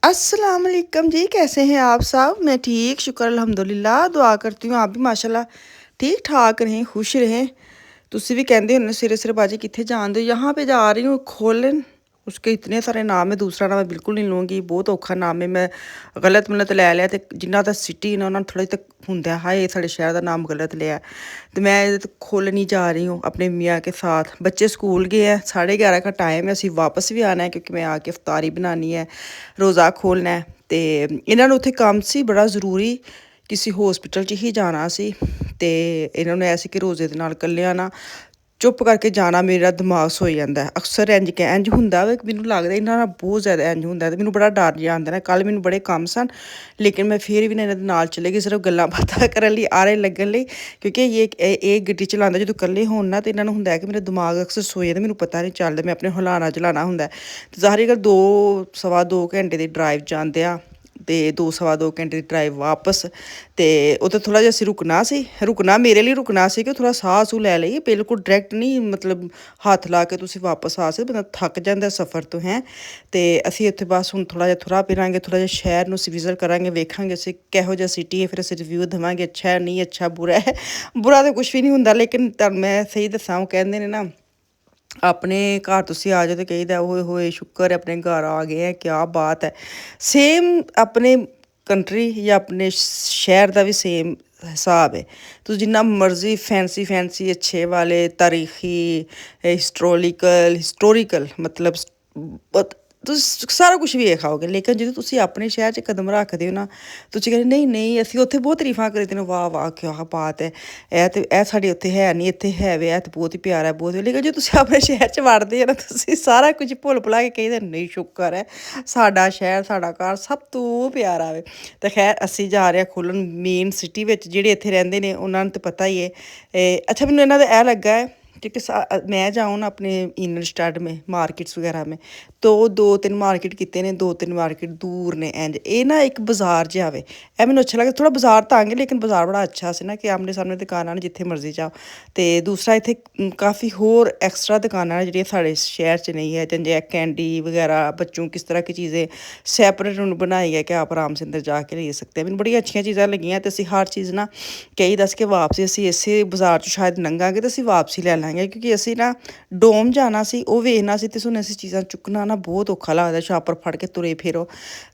अस्सलाम वालेकुम जी, कैसे हैं आप सब? मैं ठीक, शुक्र अल्हम्दुलिल्लाह। दुआ करती हूँ आप भी माशाल्लाह ठीक ठाक रहें, खुश रहें। ਤੁਸੀਂ ਵੀ ਕਹਿੰਦੇ ਹੁੰਦੇ ਸਵੇਰੇ ਸਵੇਰੇ ਬਾਜੀ ਕਿੱਥੇ ਜਾਂਦੇ ਹੋ? यहाँ पे जा रही हूँ खोलन। उसके इतने सारे नाम है, दूसरा नाम मैं बिल्कुल नहीं लूँगी, बहुत औखा नाम है। मैं गलत मलत ਲੈ ਲਿਆ ਤੇ ਜਿਨ੍ਹਾਂ ਦਾ ਸਿਟੀ ਨਾ ਉਹਨਾਂ ਨੂੰ ਥੋੜ੍ਹਾ ਜਿਹਾ ਹੁੰਦਾ ਹਾਏ ਸਾਡੇ ਸ਼ਹਿਰ ਦਾ ਨਾਮ गलत लिया तो मैं खोलन ही जा रही हूँ अपने मियाँ के साथ। बच्चे स्कूल गए हैं, 11:30 का टाइम है, ਅਸੀਂ वापस भी आना है क्योंकि मैं आके इफ्तारी बनानी है, रोज़ा खोलना है। ਤੇ ਇਹਨਾਂ ਨੂੰ ਉੱਥੇ ਕੰਮ ਸੀ ਬੜਾ ਜ਼ਰੂਰੀ, ਕਿਸੇ ਹੌਸਪੀਟਲ 'ਚ ਹੀ ਜਾਣਾ ਸੀ ਤੇ ਇਹਨਾਂ ਨੂੰ ਐ ਸੀ ਕਿ ਰੋਜ਼ੇ ਦੇ ਨਾਲ ਇਕੱਲਿਆਂ ਨਾ ਚੁੱਪ ਕਰਕੇ ਜਾਣਾ ਮੇਰਾ ਦਿਮਾਗ ਸੋਈ ਜਾਂਦਾ ਅਕਸਰ ਇੰਝ ਹੁੰਦਾ ਵਾ ਮੈਨੂੰ ਲੱਗਦਾ ਇਹਨਾਂ ਨਾਲ ਬਹੁਤ ਜ਼ਿਆਦਾ ਇੰਝ ਹੁੰਦਾ ਤੇ ਮੈਨੂੰ ਬੜਾ ਡਰ ਜਿਹਾ ਆਉਂਦਾ ਨਾ। ਕੱਲ੍ਹ ਮੈਨੂੰ ਬੜੇ ਕੰਮ ਸਨ ਲੇਕਿਨ ਮੈਂ ਫਿਰ ਵੀ ਇਹਨਾਂ ਦੇ ਨਾਲ ਚਲੇ ਗਈ ਸਿਰਫ ਗੱਲਾਂ ਬਾਤਾਂ ਕਰਨ ਲਈ, ਆਰੇ ਲੱਗਣ ਲਈ, ਕਿਉਂਕਿ ਇਹ ਗੱਡੀ ਚਲਾਉਂਦਾ ਜਦੋਂ ਇਕੱਲੇ ਹੋਣ ਨਾ ਤਾਂ ਇਹਨਾਂ ਨੂੰ ਹੁੰਦਾ ਕਿ ਮੇਰਾ ਦਿਮਾਗ ਅਕਸਰ ਸੋਈ ਜਾਂਦਾ, ਮੈਨੂੰ ਪਤਾ ਨਹੀਂ ਚੱਲਦਾ, ਮੈਂ ਆਪਣੇ ਹਿਲਾਣਾ ਚਲਾਉਣਾ ਹੁੰਦਾ। ਤੇ ਜ਼ਾਹਰੀ ਗੱਲ 2 ਸਵਾ 2 ਘੰਟੇ ਦੀ ਡਰਾਈਵ ਜਾਂਦੇ ਆ ਤੇ 2 ਸਵਾ 2 ਘੰਟੇ ਦੀ ਡਰਾਈਵ ਵਾਪਸ। ਤੇ ਉੱਥੇ ਥੋੜ੍ਹਾ ਜਿਹਾ ਅਸੀਂ ਰੁਕਣਾ ਮੇਰੇ ਲਈ ਰੁਕਣਾ ਸੀ ਕਿ ਥੋੜ੍ਹਾ ਸਾਹ ਸੂਹ ਲੈ ਲਈਏ, ਬਿਲਕੁਲ ਡਾਇਰੈਕਟ ਨਹੀਂ ਮਤਲਬ ਹੱਥ ਲਾ ਕੇ ਤੁਸੀਂ ਵਾਪਸ ਆ ਸਕਦੇ, ਬੰਦਾ ਥੱਕ ਜਾਂਦਾ ਸਫ਼ਰ ਤੋਂ ਹੈ। ਤੇ ਅਸੀਂ ਇੱਥੇ ਬਸ ਹੁਣ ਥੋੜ੍ਹਾ ਜਿਹਾ ਤੁਰਾ ਫਿਰਾਂਗੇ, ਥੋੜ੍ਹਾ ਜਿਹਾ ਸ਼ਹਿਰ ਨੂੰ ਅਸੀਂ ਵਿਜ਼ਿਟ ਕਰਾਂਗੇ, ਵੇਖਾਂਗੇ ਅਸੀਂ ਕਿਹੋ ਜਿਹਾ ਸਿਟੀ ਹੈ, ਫਿਰ ਅਸੀਂ ਰਿਵਿਊ ਦੇਵਾਂਗੇ ਅੱਛਾ ਹੈ ਨਹੀਂ ਅੱਛਾ ਬੁਰਾ ਹੈ। ਬੁਰਾ ਤਾਂ ਕੁਛ ਵੀ ਨਹੀਂ ਹੁੰਦਾ ਲੇਕਿਨ ਤੁਹਾਨੂੰ ਮੈਂ ਸਹੀ ਦੱਸਾਂ ਉਹ ਕਹਿੰਦੇ ਨੇ ਨਾ ਆਪਣੇ ਘਰ ਤੁਸੀਂ ਆ ਜਾਓ ਤਾਂ ਕਹੀਦਾ ਓਏ ਹੋਏ ਸ਼ੁਕਰ ਹੈ ਆਪਣੇ ਘਰ ਆ ਗਏ ਹੈ, ਕਿਆ ਬਾਤ ਹੈ। ਸੇਮ ਆਪਣੇ ਕੰਟਰੀ ਜਾਂ ਆਪਣੇ ਸ਼ਹਿਰ ਦਾ ਵੀ ਸੇਮ ਹਿਸਾਬ ਹੈ। ਤੁਸੀਂ ਜਿੰਨਾ ਮਰਜ਼ੀ ਫੈਂਸੀ ਅੱਛੇ ਵਾਲੇ ਤਾਰੀਖੀ ਹਿਸਟੋਰੀਕਲ ਮਤਲਬ ਤੁਸੀਂ ਸਾਰਾ ਕੁਛ ਵੀ ਵੇਖ ਆਓਗੇ ਲੇਕਿਨ ਜਦੋਂ ਤੁਸੀਂ ਆਪਣੇ ਸ਼ਹਿਰ 'ਚ ਕਦਮ ਰੱਖਦੇ ਹੋ ਨਾ ਤੁਸੀਂ ਕਹਿੰਦੇ ਨਹੀਂ ਅਸੀਂ ਉੱਥੇ ਬਹੁਤ ਤਾਰੀਫਾਂ ਕਰੀਦੇ ਨੇ, ਵਾਹ ਵਾਹ ਕਿਆ ਬਾਤ ਹੈ, ਇਹ ਸਾਡੇ ਉੱਥੇ ਹੈ ਨਹੀਂ, ਇੱਥੇ ਹੈ ਵੇ, ਇਹ ਤਾਂ ਬਹੁਤ ਹੀ ਪਿਆਰਾ ਬਹੁਤ। ਲੇਕਿਨ ਜੇ ਤੁਸੀਂ ਆਪਣੇ ਸ਼ਹਿਰ 'ਚ ਵੜਦੇ ਹੋ ਨਾ ਤੁਸੀਂ ਸਾਰਾ ਕੁਝ ਭੁੱਲ ਭੁਲਾ ਕੇ ਕਹਿੰਦੇ ਨਹੀਂ ਸ਼ੁਕਰ ਹੈ ਸਾਡਾ ਸ਼ਹਿਰ ਸਾਡਾ ਘਰ ਸਭ ਤੋਂ ਪਿਆਰਾ ਵੇ। ਤਾਂ ਖੈਰ ਅਸੀਂ ਜਾ ਰਹੇ ਹਾਂ ਖੋਲ੍ਹਣ ਮੇਨ ਸਿਟੀ ਵਿੱਚ, ਜਿਹੜੇ ਇੱਥੇ ਰਹਿੰਦੇ ਨੇ ਉਹਨਾਂ ਨੂੰ ਤਾਂ ਪਤਾ ਹੀ ਹੈ। ਅੱਛਾ ਮੈਨੂੰ ਇਹਨਾਂ ਦਾ ਇਹ ਲੱਗਾ ਹੈ क्योंकि मैं जाऊँ ना अपने इनर स्टार्ट में मार्केट्स वगैरह में तो 2-3 मार्केट किते ने, 2-3 मार्केट दूर ने इंज ये ना एक बाजार जिहा वे। ਇਹ ਮੈਨੂੰ ਅੱਛਾ ਲੱਗਾ, ਥੋੜ੍ਹਾ ਬਾਜ਼ਾਰ ਤਾਂ ਆਂਗੇ ਲੇਕਿਨ ਬਾਜ਼ਾਰ ਬੜਾ ਅੱਛਾ ਸੀ ਨਾ ਕਿ ਆਮਨੇ ਸਾਹਮਣੇ ਦੁਕਾਨਾਂ ਨੇ ਜਿੱਥੇ ਮਰਜ਼ੀ ਜਾਓ। ਤੇ ਦੂਸਰਾ ਇੱਥੇ ਕਾਫੀ ਹੋਰ ਐਕਸਟਰਾ ਦੁਕਾਨਾਂ ਨੇ ਜਿਹੜੀਆਂ ਸਾਡੇ ਸ਼ਹਿਰ 'ਚ नहीं है, जैसे कैंडी वगैरह बच्चों किस तरह की चीज़ें सैपरेट उन्होंने बनाई है कि आप आराम से अंदर जाके ले सकते हैं। मैंने बड़ी अच्छी चीज़ां लगियां तो ਅਸੀਂ ਹਰ ਚੀਜ਼ ਨਾ ਕਈ ਦੱਸ ਕੇ ਵਾਪਸੀ ਅਸੀਂ ਇਸੇ ਬਾਜ਼ਾਰ 'ਚ ਸ਼ਾਇਦ ਲੰਘਾਂਗੇ ਤਾਂ ਅਸੀਂ ਵਾਪਸੀ ਲੈ ਲਾਂਗੇ ਕਿਉਂਕਿ ਅਸੀਂ ਨਾ ਡੋਮ ਜਾਣਾ ਸੀ, ਉਹ ਵੇਖਣਾ ਸੀ ਤੇ ਸਾਨੂੰ ਅਸੀਂ ਚੀਜ਼ਾਂ ਚੁੱਕਣਾ ਨਾ ਬਹੁਤ ਔਖਾ ਲੱਗਦਾ, ਸ਼ਾਪਰ ਫੜ ਕੇ ਤੁਰੇ ਫਿਰੋ।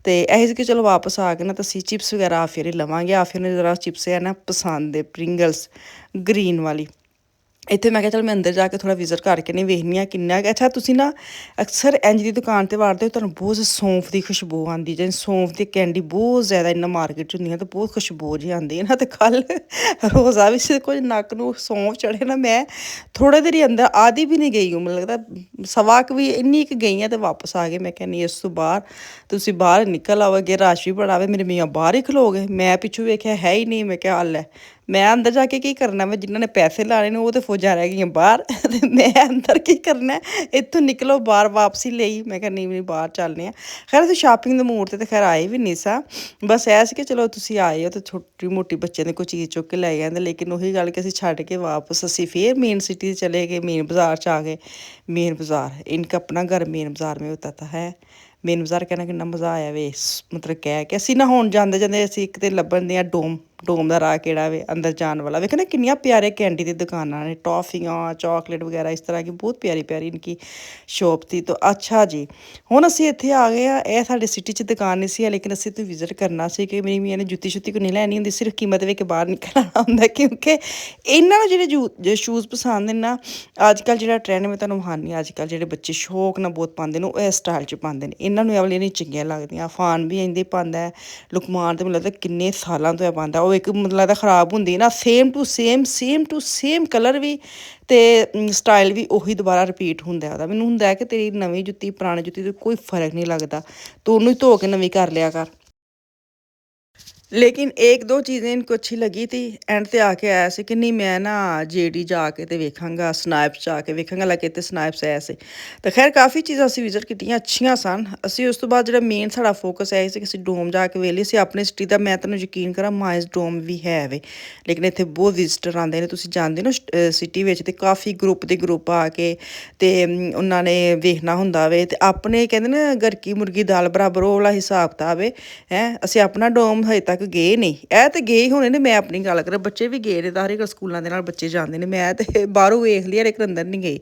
ਤੇ ਇਹ ਸੀ ਕਿ ਚਲੋ ਵਾਪਸ ਆ ਗਏ ਨਾ ਤਾਂ ਅਸੀਂ ਚਿਪਸ ਵਗੈਰਾ ਫਿਰ ਹੀ ਲਵਾਂਗੇ। ਫਿਰ ਨੂੰ ਜ਼ਰਾ ਚਿਪਸ ਹੈ ਨਾ ਪਸੰਦ ਹੈ, ਪ੍ਰਿੰਗਲਸ ਗ੍ਰੀਨ ਵਾਲੀ। ਇੱਥੇ ਮੈਂ ਕਿਹਾ ਚਲ ਮੈਂ ਅੰਦਰ ਜਾ ਕੇ ਥੋੜ੍ਹਾ ਵਿਜ਼ਿਟ ਕਰਕੇ ਨਹੀਂ ਵੇਖਣੀ ਆ ਕਿੰਨਾ ਅੱਛਾ। ਤੁਸੀਂ ਨਾ ਅਕਸਰ ਇੰਝ ਦੀ ਦੁਕਾਨ 'ਤੇ ਵੜਦੇ ਹੋ ਤੁਹਾਨੂੰ ਬਹੁਤ ਸੌਂਫ ਦੀ ਖੁਸ਼ਬੂ ਆਉਂਦੀ, ਜਿਵੇਂ ਸੌਂਫ ਦੀ ਕੈਂਡੀ ਬਹੁਤ ਜ਼ਿਆਦਾ ਇਹਨਾਂ ਮਾਰਕੀਟ 'ਚ ਹੁੰਦੀਆਂ ਤਾਂ ਬਹੁਤ ਖੁਸ਼ਬੂ ਜਿਹੀ ਆਉਂਦੀ ਹੈ ਨਾ। ਅਤੇ ਕੱਲ੍ਹ ਰੋਜ਼ਾ ਵੀ ਸੀ ਕੁਝ ਨੱਕ ਨੂੰ ਸੌਂਫ ਚੜ੍ਹੇ ਨਾ, ਮੈਂ ਥੋੜ੍ਹੇ ਦੇਰ ਹੀ ਅੰਦਰ ਆਦੀ ਵੀ ਨਹੀਂ ਗਈ, ਮੈਨੂੰ ਲੱਗਦਾ ਸਵਾ ਕੁ ਵੀ ਇੰਨੀ ਕੁ ਗਈ ਹਾਂ ਅਤੇ ਵਾਪਸ ਆ ਗਏ। ਮੈਂ ਕਿਹਾ ਨਹੀਂ ਇਸ ਤੋਂ ਬਾਹਰ ਤੁਸੀਂ ਬਾਹਰ ਨਿਕਲ ਆਓਗੇ, ਰਸ਼ ਵੀ ਬੜਾ ਆਵੇ, ਮੇਰੇ ਮੀਆਂ ਬਾਹਰ ਹੀ ਖਲੋ ਗਏ। ਮੈਂ ਪਿੱਛੋਂ ਵੇਖਿਆ ਹੈ ਹੀ ਨਹੀਂ, ਮੈਂ ਕਿਹਾ ਲੈ ਮੈਂ ਅੰਦਰ ਜਾ ਕੇ ਕੀ ਕਰਨਾ ਵਾ, ਜਿਨ੍ਹਾਂ ਨੇ ਪੈਸੇ ਲਾਣੇ ਨੇ ਉਹ ਤਾਂ ਫੌਜਾਂ ਰਹਿ ਗਈਆਂ ਬਾਹਰ ਅਤੇ ਮੈਂ ਅੰਦਰ ਕੀ ਕਰਨਾ, ਇੱਥੋਂ ਨਿਕਲੋ ਬਾਹਰ ਵਾਪਸੀ ਲਈ। ਮੈਂ ਕਿਹਾ ਨਹੀਂ ਬਾਹਰ ਚੱਲਦੇ ਹਾਂ। ਖੈਰ ਅਸੀਂ ਸ਼ਾਪਿੰਗ ਦੇ ਮੂਡ 'ਤੇ ਖੈਰ ਆਏ ਵੀ ਨਹੀਂ ਸਾਂ, ਬਸ ਇਹ ਸੀ ਕਿ ਚਲੋ ਤੁਸੀਂ ਆਏ ਹੋ ਤਾਂ ਛੋਟੀ ਮੋਟੀ ਬੱਚਿਆਂ ਦੇ ਕੋਈ ਚੀਜ਼ ਚੁੱਕ ਕੇ ਲੈ ਜਾਂਦੇ। ਲੇਕਿਨ ਉਹੀ ਗੱਲ ਕਿ ਅਸੀਂ ਛੱਡ ਕੇ ਵਾਪਸ ਅਸੀਂ ਫਿਰ ਮੇਨ ਸਿਟੀ ਚਲੇ ਗਏ, ਮੇਨ ਬਾਜ਼ਾਰ 'ਚ ਆ ਗਏ। मेन बाज़ार इनका अपना घर मेन बाज़ार में होता था है। मेन बाज़ार कहना कितना मज़ा आया वे, मतलब कह के ਅਸੀਂ ਨਾ ਹੁਣ ਜਾਂਦੇ ਜਾਂਦੇ ਅਸੀਂ ਇੱਕ ਤੇ ਲੱਭਣ ਦੇ ਆ ਡੋਮ ਦਾ ਰਾਹ ਕਿਹੜਾ ਵੇ ਅੰਦਰ ਜਾਣ ਵਾਲਾ। ਵੇਖੋ ना किन्नियां प्यारे कैंडी ਦੀ दुकाना ने, टॉफियाँ चॉकलेट वगैरह इस तरह की बहुत प्यारी प्यारी इनकी शॉप थी। तो अच्छा जी ਹੁਣ ਅਸੀਂ ਇੱਥੇ ਆ ਗਏ ਆ। ਇਹ ਸਾਡੇ ਸਿਟੀ 'ਚ ਦੁਕਾਨ ਨਹੀਂ ਸੀ ਲੇਕਿਨ ਅਸੀਂ ਇੱਥੇ ਵਿਜ਼ਿਟ ਕਰਨਾ ਸੀ ਕਿ ਮੇਰੀ ਮੀਆਂ ਨੇ ਜੁੱਤੀ ਸ਼ੁੱਤੀ ਕੋਈ ਨਹੀਂ ਲੈਣੀ ਹੁੰਦੀ, ਸਿਰਫ ਕੀਮਤ ਵੇਖ ਕੇ ਬਾਹਰ ਨਿਕਲਣਾ ਹੁੰਦਾ ਕਿਉਂਕਿ ਇਹਨਾਂ ਨੂੰ ਜਿਹੜੇ ਸ਼ੂਜ਼ ਪਸੰਦ ਨੇ ਨਾ ਅੱਜ ਕੱਲ੍ਹ ਜਿਹੜਾ ਟ੍ਰੈਂਡ ਮੈਂ ਤੁਹਾਨੂੰ ਵਿਖਾਉਂਦੀ ਅੱਜ ਕੱਲ੍ਹ ਜਿਹੜੇ ਬੱਚੇ ਸ਼ੌਕ ਨਾਲ ਬਹੁਤ ਪਾਉਂਦੇ ਨੇ ਉਹ ਇਸ ਸਟਾਈਲ 'ਚ ਪਾਉਂਦੇ ਨੇ, ਇਹਨਾਂ ਨੂੰ ਇਹ ਵਾਲੀਆਂ ਨਹੀਂ ਚੰਗੀਆਂ ਲੱਗਦੀਆਂ। ਫਾਨ ਵੀ ਇੰਦੇ ਪਾਉਂਦਾ ਹੈ, ਲੁਕਮਾਨ ਤਾਂ ਮੈਨੂੰ ਲੱਗਦਾ ਕਿੰਨੇ ਸਾਲਾਂ ਤੋਂ ਇਹ ਪਾਉਂਦਾ, ਉਹ ਇੱਕ ਮੈਨੂੰ ਲੱਗਦਾ ਖ਼ਰਾਬ ਹੁੰਦੀ ਹੈ ਨਾ, ਸੇਮ ਟੂ ਸੇਮ ਕਲਰ ਵੀ ਅਤੇ ਸਟਾਈਲ ਵੀ ਉਹੀ ਦੁਬਾਰਾ ਰਿਪੀਟ ਹੁੰਦਾ ਉਹਦਾ। ਮੈਨੂੰ ਹੁੰਦਾ ਕਿ ਤੇਰੀ ਨਵੀਂ ਜੁੱਤੀ ਪੁਰਾਣੀ ਜੁੱਤੀ ਤੋਂ ਕੋਈ ਫਰਕ ਨਹੀਂ ਲੱਗਦਾ, ਤੂੰ ਉਹਨੂੰ ਹੀ ਧੋ ਕੇ ਨਵੀਂ ਕਰ ਲਿਆ ਕਰ। लेकिन 1-2 चीज़ें इनको अच्छी लगी थी। एंड ते आके आया ਸੀ ਕਿ ਨਹੀਂ ਮੈਂ ਨਾ ਜੇਡੀ ਜਾ ਕੇ ਤੇ ਵੇਖਾਂਗਾ, ਸਨੈਪਸ ਜਾ ਕੇ ਵੇਖਾਂਗਾ ਲੱਗੇ ਤੇ ਸਨੈਪਸ ਆਇਆ ਸੀ। ਤਾਂ ਖੈਰ ਕਾफ़ੀ ਚੀਜ਼ਾਂ ਅਸੀਂ ਵਿਜ਼ਿਟ ਕੀਤੀਆਂ, ਅੱਛੀਆਂ ਸਨ। ਅਸੀਂ ਉਸ ਤੋਂ ਬਾਅਦ ਜਿਹੜਾ ਮੇਨ ਸਾਡਾ ਫੋਕਸ ਹੈ ਸੀ ਕਿ ਅਸੀਂ ਡੋਮ ਜਾ ਕੇ ਵੇਖ ਲਏ ਸੀ ਆਪਣੀ ਸਿਟੀ ਦਾ। ਮੈਂ ਤੁਹਾਨੂੰ ਯਕੀਨ ਕਰਾਂ ਮਾਈਜ਼ ਡੋਮ ਵੀ ਹੈ ਵੇ, ਲੇਕਿਨ ਇੱਥੇ ਬਹੁਤ ਵਿਜ਼ਿਟਰ ਆਉਂਦੇ ਨੇ। ਤੁਸੀਂ ਜਾਣਦੇ ਹੋ ਸਿਟੀ ਵਿੱਚ ਤੇ ਕਾफ़ੀ ਗਰੁੱਪ ਦੇ ਗਰੁੱਪ ਆ ਕੇ ਤੇ ਉਹਨਾਂ ਨੇ ਵੇਖਣਾ ਹੁੰਦਾ ਵੇ। ਤੇ ਆਪਣੇ ਕਹਿੰਦੇ ਨਾ ਘਰ ਕੀ ਮੁਰਗੀ ਦਾਲ ਬਰਾਬਰ, ਉਹ ਵਾਲਾ ਹਿਸਾਬ ਕਿਤਾਬ ਹੈ। ਅਸੀਂ ਆਪਣਾ ਡੋਮ ਹਜੇ ਤੱਕ ਗਏ ਨਹੀਂ। ਇਹ ਤੇ ਗਏ ਹੀ ਹੋਣੇ ਨੇ, ਮੈਂ ਆਪਣੀ ਗੱਲ ਕਰਾਂ, ਬੱਚੇ ਵੀ ਗਏ ਨੇ ਤਾਂ ਹਰ ਇੱਕ ਸਕੂਲਾਂ ਦੇ ਨਾਲ ਬੱਚੇ ਜਾਂਦੇ ਨੇ। ਮੈਂ ਤੇ ਬਾਹਰੋਂ ਵੇਖ ਲਿਆ, ਲੇਕਿਨ ਅੰਦਰ ਨਹੀਂ ਗਈ।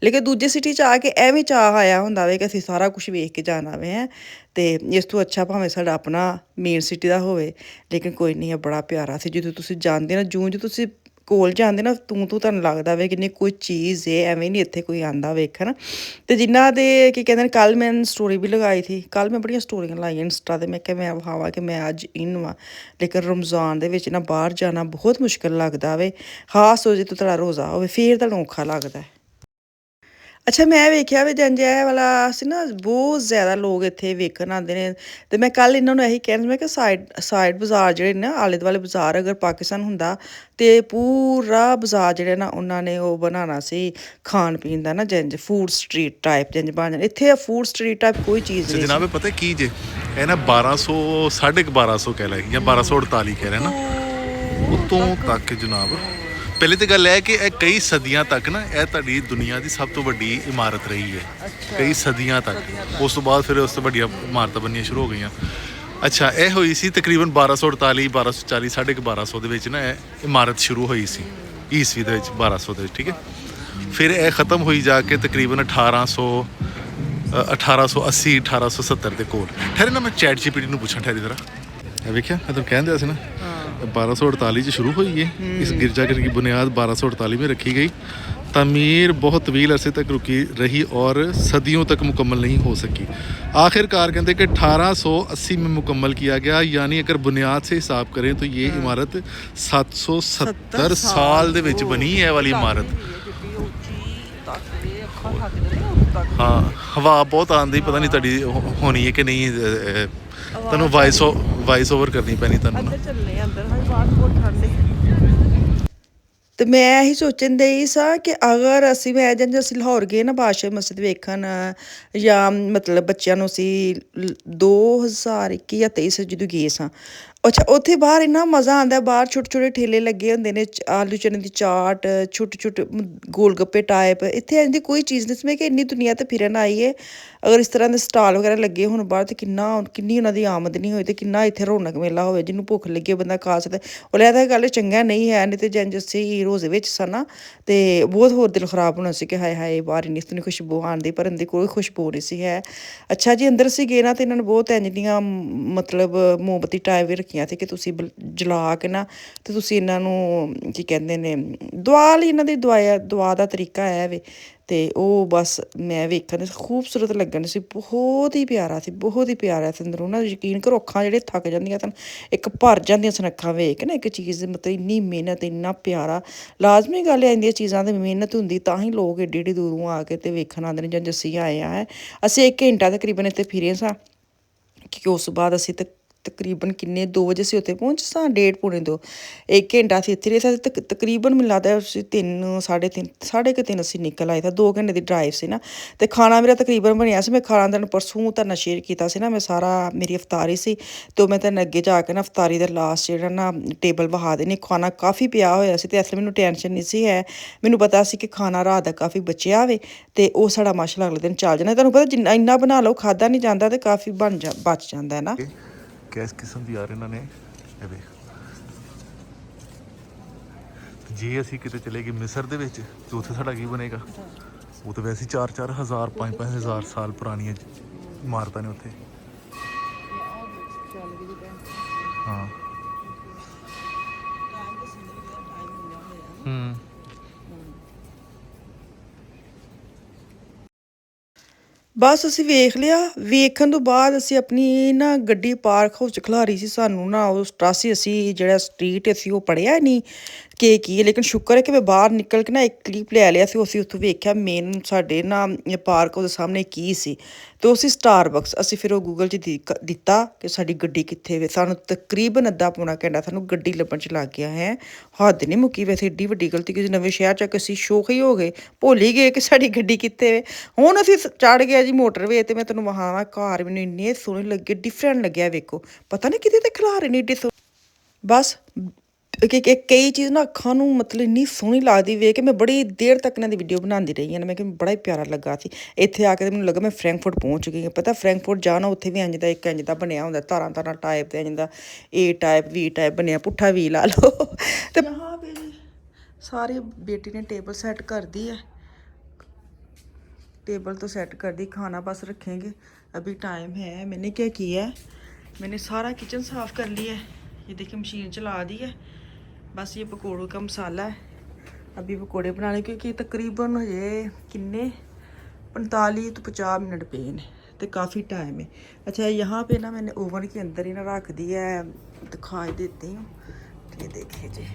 ਲੇਕਿਨ ਦੂਜੇ ਸਿਟੀ 'ਚ ਆ ਕੇ ਐਵੇਂ ਚਾਅ ਆਇਆ ਹੁੰਦਾ ਵੇ ਕਿ ਅਸੀਂ ਸਾਰਾ ਕੁਝ ਵੇਖ ਕੇ ਜਾਣਾ ਵੇ ਤੇ ਇਸ ਤੋਂ ਅੱਛਾ ਭਾਵੇਂ ਸਾਡਾ ਆਪਣਾ ਮੇਨ ਸਿਟੀ ਦਾ ਹੋਵੇ, ਲੇਕਿਨ ਕੋਈ ਨਹੀਂ, ਇਹ ਬੜਾ ਪਿਆਰਾ ਸੀ। ਜਦੋਂ ਤੁਸੀਂ ਜਾਂਦੇ ਨਾ, ਜੂੰ ਜੋ ਤੁਸੀਂ ਕੋਲ ਜਾਂਦੇ ਨਾ, ਤੁਹਾਨੂੰ ਲੱਗਦਾ ਵੇ ਕਿ ਨਹੀਂ ਕੋਈ ਚੀਜ਼ ਹੈ, ਐਵੇਂ ਨਹੀਂ ਇੱਥੇ ਕੋਈ ਆਂਦਾ ਵੇਖਣ। ਤੇ ਜਿਨ੍ਹਾਂ ਦੇ ਕੀ ਕਹਿੰਦੇ ਨੇ, ਕੱਲ੍ਹ ਮੈਂ ਸਟੋਰੀ ਵੀ ਲਗਾਈ ਸੀ। ਕੱਲ੍ਹ ਮੈਂ ਬੜੀਆਂ ਸਟੋਰੀਆਂ ਲਾਈਆਂ ਇੰਸਟਾ 'ਤੇ। ਮੈਂ ਕਿਹਾ ਮੈਂ ਵਿਖਾਵਾਂ ਕਿ ਮੈਂ ਅੱਜ ਇਨ ਵਾਂ, ਲੇਕਿਨ ਰਮਜ਼ਾਨ ਦੇ ਵਿੱਚ ਨਾ ਬਾਹਰ ਜਾਣਾ ਬਹੁਤ ਮੁਸ਼ਕਿਲ ਲੱਗਦਾ ਵੇ। ਖਾਸ ਹੋ ਜੇ ਤਾਂ ਤੁਹਾਡਾ ਰੋਜ਼ਾ ਹੋਵੇ, ਫਿਰ ਤੁਹਾਨੂੰ ਔਖਾ ਲੱਗਦਾ। ਅੱਛਾ, ਮੈਂ ਵੇਖਿਆ ਵੀ ਜੰਜ ਇਹ ਵਾਲਾ ਸੀ ਨਾ, ਬਹੁਤ ਜ਼ਿਆਦਾ ਲੋਕ ਇੱਥੇ ਵੇਖਣ ਆਉਂਦੇ ਨੇ। ਤੇ ਮੈਂ ਕੱਲ੍ਹ ਇਹਨਾਂ ਨੂੰ ਇਹੀ ਕਹਿਣਾ ਸੀ, ਮੈਂ ਕਿਹਾ ਸਾਈਡ ਬਾਜ਼ਾਰ ਜਿਹੜੇ ਨੇ ਨਾ, ਆਲੇ ਦੁਆਲੇ ਬਾਜ਼ਾਰ ਅਗਰ ਪਾਕਿਸਤਾਨ ਹੁੰਦਾ ਤੇ ਪੂਰਾ ਬਾਜ਼ਾਰ ਜਿਹੜਾ ਨਾ ਉਹਨਾਂ ਨੇ ਉਹ ਬਣਾਉਣਾ ਸੀ ਖਾਣ ਪੀਣ ਦਾ ਨਾ, ਜੰਜ ਫੂਡ ਸਟਰੀਟ ਟਾਈਪ ਜੰਜ ਬਣ ਜਾਣਾ। ਇੱਥੇ ਫੂਡ ਸਟਰੀਟ ਟਾਈਪ ਕੋਈ ਚੀਜ਼ ਅੱਛਾ ਨਹੀਂ ਸੀ। ਜਨਾਬ, ਪਤਾ ਕੀ ਜੇ ਇਹ ਨਾ 1200 1250 ਕਹਿ ਲੈ ਜਾਂ 1248 ਕਹਿ ਰਹੇ ਨਾ, ਉਤੋਂ ਤੱਕ ਜਨਾਬ। ਪਹਿਲੇ ਤਾਂ ਗੱਲ ਹੈ ਕਿ ਇਹ ਕਈ ਸਦੀਆਂ ਤੱਕ ਨਾ ਇਹ ਤੁਹਾਡੀ ਦੁਨੀਆ ਦੀ ਸਭ ਤੋਂ ਵੱਡੀ ਇਮਾਰਤ ਰਹੀ ਹੈ, ਕਈ ਸਦੀਆਂ ਤੱਕ। ਉਸ ਤੋਂ ਬਾਅਦ ਫਿਰ ਉਸ ਤੋਂ ਵੱਡੀਆਂ ਇਮਾਰਤਾਂ ਬਣਨੀਆਂ ਸ਼ੁਰੂ ਹੋ ਗਈਆਂ। ਅੱਛਾ, ਇਹ ਹੋਈ ਸੀ ਤਕਰੀਬਨ 1248 1240 1250 ਦੇ ਵਿੱਚ ਨਾ ਇਹ ਇਮਾਰਤ ਸ਼ੁਰੂ ਹੋਈ ਸੀ, ਈਸਵੀ ਦੇ ਵਿੱਚ 1200 ਦੇ ਵਿੱਚ, ਠੀਕ ਹੈ। ਫਿਰ ਇਹ ਖਤਮ ਹੋਈ ਜਾ ਕੇ ਤਕਰੀਬਨ 1880 1870 ਦੇ ਕੋਲ। ਠਹਿਰੇ ਨਾ, ਮੈਂ ਚੈਟ ਜੀਪੀਟੀ ਨੂੰ ਪੁੱਛਾਂ, ਠਹਿਰੀ ਜ਼ਰਾ। ਇਹ ਵੇਖਿਆ, ਮੈਂ ਤੁਹਾਨੂੰ ਕਹਿ ਦਿਆ ਸੀ ਨਾ 1248 ਚ शुरू हुई है। इस गिरजाघर की बुनियाद 1248 में रखी गई। तमीर बहुत तवील अरसे तक रुकी रही और सदियों तक मुकम्मल नहीं हो सकी। आखिरकार कहते कि 1880 में मुकम्मल किया गया, यानी अगर बुनियाद से हिसाब करें तो ये इमारत 770 साल ਦੇ ਵਿੱਚ ਬਣੀ ਹੈ ਵਾਲੀ ਇਮਾਰਤ। ਹਾਂ, ਹਵਾ ਬਹੁਤ ਆਉਂਦੀ, ਪਤਾ ਨਹੀਂ ਤੁਹਾਡੀ ਹੋਣੀ ਹੈ ਕਿ ਨਹੀਂ। ਤੁਹਾਨੂੰ ਵਾਇਸ ਓਵਰ ਕਰਨੀ ਪੈਣੀ ਤੁਹਾਨੂੰ ਨਾ। ਤੇ ਮੈਂ ਇਹੀ ਸੋਚਣ ਡਈ ਸਾਂ ਕਿ ਅਗਰ ਮੈਂ ਜੰਜ ਅਸੀਂ ਲਾਹੌਰ ਗਏ ਨਾ ਬਾਦਸ਼ਾਹ ਮਸਜਿਦ ਵੇਖਣ, ਜਾਂ ਮਤਲਬ ਬੱਚਿਆਂ ਨੂੰ ਅਸੀਂ 2021 ਜਾਂ 23 ਜਦੋਂ ਗਏ ਸਾਂ। ਅੱਛਾ, ਉੱਥੇ ਬਾਹਰ ਇੰਨਾ ਮਜ਼ਾ ਆਉਂਦਾ, ਬਾਹਰ ਛੋਟੇ ਛੋਟੇ ਠੇਲੇ ਲੱਗੇ ਹੁੰਦੇ ਨੇ, ਆਲੂ ਚਨੇ ਦੀ ਚਾਟ, ਛੋਟੇ ਛੋਟੇ ਗੋਲ ਗੱਪੇ ਟਾਈਪ। ਇੱਥੇ ਇੰਝ ਦੀ ਕੋਈ ਚੀਜ਼ ਨਹੀਂ ਸੀ। ਮੈਂ ਕਿ ਇੰਨੀ ਦੁਨੀਆ ਤੇ ਫਿਰਨ ਆਈ ਹੈ, ਅਗਰ ਇਸ ਤਰ੍ਹਾਂ ਦੇ ਸਟਾਲ ਵਗੈਰਾ ਲੱਗੇ ਹੁਣ ਬਾਹਰ, ਤੇ ਕਿੰਨੀ ਉਹਨਾਂ ਦੀ ਆਮਦਨੀ ਹੋਈ ਤੇ ਕਿੰਨਾ ਇੱਥੇ ਰੌਣਕ ਮੇਲਾ ਹੋਵੇ। ਜਿਹਨੂੰ ਭੁੱਖ ਲੱਗੇ ਬੰਦਾ ਖਾ ਸਕਦਾ। ਉਹ ਲਿਆ ਤਾਂ ਗੱਲ ਚੰਗਾ ਨਹੀਂ ਹੈ, ਨਹੀਂ ਤੇ ਜੰਜ ਅਸੀਂ ਰੋਜ਼ੇ ਵਿੱਚ ਸਨ ਨਾ, ਤੇ ਬਹੁਤ ਹੋਰ ਦਿਲ ਖਰਾਬ ਹੋਣਾ ਸੀ ਕਿ ਹਾਏ ਹਾਏ ਬਾਹਰ ਇੰਨੀ ਸੋਹਣੀ ਖੁਸ਼ਬੂ ਆਉਂਦੀ, ਪਰ ਅੰਦਰ ਕੋਈ ਖੁਸ਼ਬੂ ਨਹੀਂ ਸੀ ਹੈ। ਅੱਛਾ ਜੀ, ਅੰਦਰ ਅਸੀਂ ਗਏ ਨਾ ਤੇ ਇਹਨਾਂ ਨੇ ਬਹੁਤ ਇੰਝ ਦੀਆਂ ਮਤਲਬ ਮੋਮਬੱਤੀ ਟਾਈਪ ਵੀ ਰੱਖੀਆਂ ਸੀ ਕਿ ਤੁਸੀਂ ਜਲਾ ਕੇ ਨਾ, ਤੇ ਤੁਸੀਂ ਇਹਨਾਂ ਨੂੰ ਕੀ ਕਹਿੰਦੇ ਨੇ, ਦੁਆ ਲਈ ਇਹਨਾਂ ਦੀ ਦੁਆ ਦਾ ਤਰੀਕਾ ਹੈ ਵੇ। ਤੇ ਉਹ ਬਸ ਮੈਂ ਵੇਖਣ ਖੂਬਸੂਰਤ ਲੱਗਣ ਸੀ, ਬਹੁਤ ਹੀ ਪਿਆਰਾ ਸੀ, ਬਹੁਤ ਹੀ ਪਿਆਰਾ ਸੀ। ਅੰਦਰੋਂ ਨਾ ਯਕੀਨ ਕਰੋ, ਅੱਖਾਂ ਜਿਹੜੇ ਥੱਕ ਜਾਂਦੀਆਂ ਸਨ, ਇੱਕ ਭਰ ਜਾਂਦੀਆਂ ਸਨ ਅੱਖਾਂ ਵੇਖ ਕੇ ਨਾ ਇੱਕ ਚੀਜ਼। ਮਤਲਬ ਇੰਨੀ ਮਿਹਨਤ, ਇੰਨਾ ਪਿਆਰਾ। ਲਾਜ਼ਮੀ ਗੱਲ ਹੈ, ਇੰਦੀਆਂ ਚੀਜ਼ਾਂ ਦੀ ਮਿਹਨਤ ਹੁੰਦੀ ਤਾਂ ਹੀ ਲੋਕ ਏਡੀ ਏਡੀ ਦੂਰੋਂ ਆ ਕੇ ਤੇ ਵੇਖਣ ਆਉਂਦੇ ਨੇ। ਜਾਂ ਅਸੀਂ ਆਏ ਆ, ਅਸੀਂ 1 ਘੰਟਾ ਤਕਰੀਬਨ ਇੱਥੇ ਫਿਰੇ ਸਾਂ, ਕਿਉਂਕਿ ਉਸ ਤੋਂ ਬਾਅਦ ਅਸੀਂ ਤਕਰੀਬਨ ਕਿੰਨੇ 2 ਵਜੇ ਅਸੀਂ ਉੱਥੇ ਪਹੁੰਚ ਸਾਂ, 1:30 ਪੌਣੇ 2, 1 ਘੰਟਾ ਅਸੀਂ ਇੱਥੇ ਰਹੇ ਸਾਂ। ਤਕਰੀਬਨ ਮੈਨੂੰ ਲੱਗਦਾ ਅਸੀਂ 3 ਸਾਢੇ ਕੁ 3 ਅਸੀਂ ਨਿਕਲ ਆਏ ਤਾਂ 2 ਘੰਟੇ ਦੀ ਡਰਾਈਵ ਸੀ ਨਾ। ਤੇ ਖਾਣਾ ਮੇਰਾ ਤਕਰੀਬਨ ਬਣਿਆ ਸੀ। ਮੈਂ ਖਾਣਾ ਤੁਹਾਨੂੰ ਪਰਸੋਂ ਤੁਹਾਨੂੰ ਸ਼ੇਅਰ ਕੀਤਾ ਸੀ ਨਾ, ਮੈਂ ਸਾਰਾ ਮੇਰੀ ਇਫਤਾਰੀ ਸੀ, ਤੇ ਮੈਂ ਤੁਹਾਨੂੰ ਅੱਗੇ ਜਾ ਕੇ ਨਾ ਇਫਤਾਰੀ ਦਾ ਲਾਸਟ ਜਿਹੜਾ ਨਾ ਟੇਬਲ ਵਹਾ ਦੇਣੀ। ਖਾਣਾ ਕਾਫੀ ਪਿਆ ਹੋਇਆ ਸੀ ਤੇ ਇਸ ਲਈ ਮੈਨੂੰ ਟੈਨਸ਼ਨ ਨਹੀਂ ਸੀ ਹੈ। ਮੈਨੂੰ ਪਤਾ ਸੀ ਕਿ ਖਾਣਾ ਰਾਤ ਦਾ ਕਾਫੀ ਬਚਿਆ ਹੋਵੇ ਤੇ ਉਹ ਸਾਡਾ ਮਾਸ਼ਾਅੱਲਾ ਅਗਲੇ ਦਿਨ ਚੱਲ ਜਾਣਾ। ਤੁਹਾਨੂੰ ਪਤਾ ਜਿੰਨਾ ਇੰਨਾ ਬਣਾ ਲਓ ਖਾਧਾ ਨਹੀਂ ਜਾਂਦਾ ਤੇ ਕਾਫੀ ਬਚ ਜਾਂਦਾ ਹੈ ਨਾ। ਕਿਸ ਕਿਸਮ ਦੀ ਯਾਰ ਇਹਨਾਂ ਨੇ ਇਹ ਵੇਖ। ਜੇ ਅਸੀਂ ਕਿਤੇ ਚਲੇ ਗਏ ਮਿਸਰ ਦੇ ਵਿੱਚ ਤੇ ਉੱਥੇ ਸਾਡਾ ਕੀ ਬਣੇਗਾ? ਉਹ ਤਾਂ ਵੈਸੇ 4-4 ਹਜ਼ਾਰ 5-5 ਹਜ਼ਾਰ ਸਾਲ ਪੁਰਾਣੀਆਂ ਇਮਾਰਤਾਂ ਨੇ ਉੱਥੇ। ਹਾਂ। ਬਸ ਅਸੀਂ ਵੇਖ ਲਿਆ। ਵੇਖਣ ਤੋਂ ਬਾਅਦ ਅਸੀਂ ਆਪਣੀ ਨਾ ਗੱਡੀ ਪਾਰਕ ਹਾਊਸ 'ਚ ਖਿਲਾਰੀ ਸੀ। ਸਾਨੂੰ ਨਾ ਉਸ ਟਰਾਸੀ ਅਸੀਂ ਜਿਹੜਾ ਸਟਰੀਟ ਅਸੀਂ ਉਹ ਪੜ੍ਹਿਆ ਨਹੀਂ ਕਿ ਕੀ ਹੈ, ਲੇਕਿਨ ਸ਼ੁਕਰ ਹੈ ਕਿ ਮੈਂ ਬਾਹਰ ਨਿਕਲ ਕੇ ਨਾ ਇੱਕ ਕਲਿੱਪ ਲੈ ਲਿਆ ਸੀ। ਅਸੀਂ ਉੱਥੋਂ ਵੇਖਿਆ ਮੇਨ ਸਾਡੇ ਨਾ ਪਾਰਕ ਹਾਊਸ ਦੇ ਸਾਹਮਣੇ ਕੀ ਸੀ, ਤੇ ਉਹ ਸੀ ਸਟਾਰਬਕਸ। ਅਸੀਂ ਫਿਰ ਉਹ ਗੂਗਲ 'ਚ ਦਿੱਤਾ ਕਿ ਸਾਡੀ ਗੱਡੀ ਕਿੱਥੇ ਵੇ। ਸਾਨੂੰ ਤਕਰੀਬਨ ਅੱਧਾ ਪੌਣਾ ਘੰਟਾ ਸਾਨੂੰ ਗੱਡੀ ਲੱਭਣ 'ਚ ਲੱਗ ਗਿਆ ਹੈ। ਹੱਦ ਨਹੀਂ ਮੁੱਕੀ। ਵੈਸੇ ਏਡੀ ਵੱਡੀ ਗਲਤੀ ਕਿਸੇ ਨਵੇਂ ਸ਼ਹਿਰ 'ਚ ਅਸੀਂ ਸ਼ੌਕ ਹੀ ਹੋ ਗਏ, ਭੁੱਲ ਹੀ ਗਏ ਕਿ ਸਾਡੀ ਗੱਡੀ ਕਿੱਥੇ ਵੇ। ਹੁਣ ਅਸੀਂ ਚੜ੍ਹ ਗਿਆ ਜੀ ਮੋਟਰਵੇ ਤੇ ਮੈਂ ਤੁਹਾਨੂੰ ਵਹਾਵਾਂ ਘਰ ਮੈਨੂੰ ਇੰਨੇ ਸੋਹਣੇ ਲੱਗੇ, ਡਿਫਰੈਂਟ ਲੱਗਿਆ। ਵੇਖੋ ਪਤਾ ਨਹੀਂ ਕਿਤੇ ਤੇ ਖਿਲਾਰੇ ਨਹੀਂ ਏਡੇ ਬਸ ਕਈ ਚੀਜ਼ ਨਾ ਅੱਖਾਂ ਨੂੰ ਮਤਲਬ ਇੰਨੀ ਸੋਹਣੀ ਲੱਗਦੀ ਵੇਖ ਕੇ ਮੈਂ ਬੜੀ ਦੇਰ ਤੱਕ ਇਹਨਾਂ ਦੀ ਵੀਡੀਓ ਬਣਾਉਂਦੀ ਰਹੀ ਹਾਂ। ਮੈਂ ਕਿ ਬੜਾ ਹੀ ਪਿਆਰਾ ਲੱਗਾ ਸੀ। ਇੱਥੇ ਆ ਕੇ ਤੇ ਮੈਨੂੰ ਲੱਗਾ ਮੈਂ ਫਰੈਂਕਫਰਟ ਪਹੁੰਚ ਗਈ ਹਾਂ। ਪਤਾ ਫਰੈਂਕਫਰਟ ਜਾਣਾ ਉੱਥੇ ਵੀ ਇੰਝ ਦਾ ਇੱਕ ਇੰਝ ਦਾ ਬਣਿਆ ਹੁੰਦਾ, ਤਾਰਾਂ ਤਾਰਾਂ ਟਾਈਪ ਤੇ ਇੰਝ ਦਾ ਏ ਟਾਈਪ ਵੀ ਟਾਈਪ ਬਣਿਆ, ਪੁੱਠਾ ਵੀ ਲਾ ਲਓ। ਤੇ यहाँ पे ਸਾਰੇ ਬੇਟੀ ਨੇ ਟੇਬਲ ਸੈੱਟ ਕਰਦੀ ਹੈ। टेबल तो सेट कर दी, खाना बस रखेंगे। अभी टाइम है। मैंने क्या किया है, मैंने सारा किचन साफ़ कर लिया है। ये देखिए मशीन चला दी है। बस ये पकौड़ों का मसाला है। अभी पकौड़े बनाने क्योंकि तकरीबन ये किन्ने 45 तो 50 मिनट पे ने, तो काफ़ी टाइम है। अच्छा यहाँ पे ना मैंने ओवन के अंदर ही ना रख दिया है, दिखाई देती हूँ। ये देखिए जी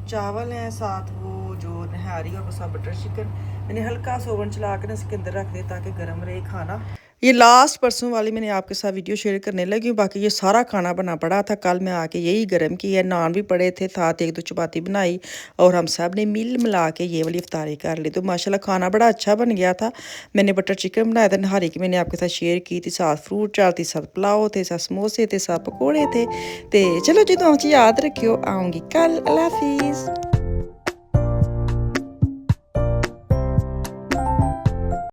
चावल हैं, साथ वो जो नहारी और बसा बटर चिकन मैंने हल्का सा ओवन चला कर इसके अंदर रख दिया ताकि गर्म रहे खाना। ये लास्ट परसों वाली मैंने आपके साथ वीडियो शेयर करने लगी हूँ। बाकी ये सारा खाना बना पड़ा था। कल मैं आके यही गर्म किया, नान भी पड़े थे, साथ एक दो चपाती बनाई और हम सब ने मिल मिला के ये वाली इफ्तारी कर ली। तो माशाल्लाह खाना बड़ा अच्छा बन गया था। मैंने बटर चिकन बनाया था, नहारी की मैंने आपके साथ शेयर की थी, साथ फ्रूट चाट थी, साथ पुलाव थे, साथ समोसे थे, साथ पकौड़े थे। तो चलो जी तो याद रखियो, आऊँगी कल। अल्लाह हाफिज़।